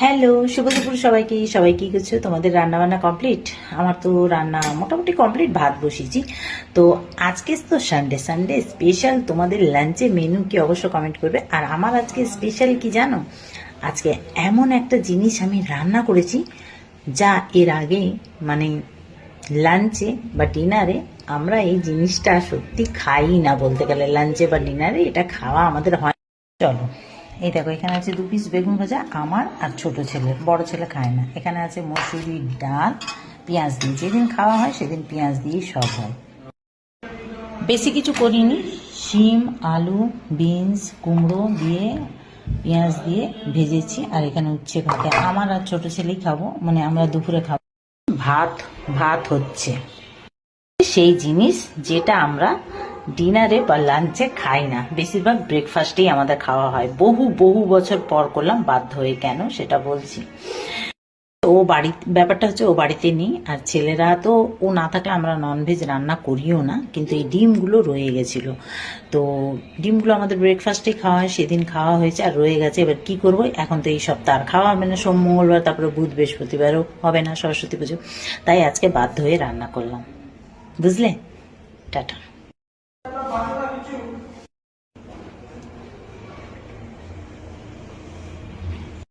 Hello, শুভ দুপুর সবাইকে। সবাই কি করছো? তোমাদের রান্না বান্না কমপ্লিট? আমার তো রান্না মোটামুটি কমপ্লিট, ভাত বসিয়েছি। তো আজকে তো সানডে, সানডে স্পেশাল তোমাদের লাঞ্চে মেনু কি অবশ্য কমেন্ট করবে। আর আমার আজকে স্পেশাল কি জানো? আজকে এমন একটা জিনিস আমি রান্না করেছি যা এর আগে মানে লাঞ্চে বা ডিনারে আমরা এই জিনিসটা সত্যি খাই না বলতে গেলে। লাঞ্চে বা ডিনারে এটা খাওয়া আমাদের হয়। চলো, এই দেখো, এখানে আছে 2 পিস বেগুন ভাজা, আমার আর ছোট ছেলের। বড় ছেলে খায় না। এখানে আছে মসুরির ডাল, পেঁয়াজ দিয়ে। যেদিন খাওয়া হয় সেদিন পেঁয়াজ দিয়েই সব হয়। বেশি কিছু করিনি। শিম, আলু, বিনস, কুমড়ো দিয়ে পেঁয়াজ দিয়ে ভেজেছি। আর এখানে উচ্ছে ভাতে আমার আর ছোট ছেলেই খাবো, মানে আমরা দুপুরে খাবো। ভাত ভাত হচ্ছে সেই জিনিস যেটা আমরা ডিনারে বা লাঞ্চে খাই না। বেশিরভাগ ব্রেকফাস্টেই আমাদের খাওয়া হয়। বহু বহু বছর পর করলাম, বাধ্য হয়ে। কেন সেটা বলছি। ও বাড়ি, ব্যাপারটা হচ্ছে ও বাড়িতে নেই। আর ছেলেরা তো, ও না থাকলে আমরা ননভেজ রান্না করিও না। কিন্তু এই ডিমগুলো রয়ে গেছিলো, তো ডিমগুলো আমাদের ব্রেকফাস্টেই খাওয়া হয়। সেদিন খাওয়া হয়েছে আর রয়ে গেছে। এবার কি করবো? এখন তো এই সপ্তাহ আর খাওয়া হবে না। সোম, মঙ্গলবার, তারপরে বুধ, বৃহস্পতিবারও হবে না, সরস্বতী পুজো। তাই আজকে বাধ্য হয়ে রান্না করলাম, বুঝলে। টাটা।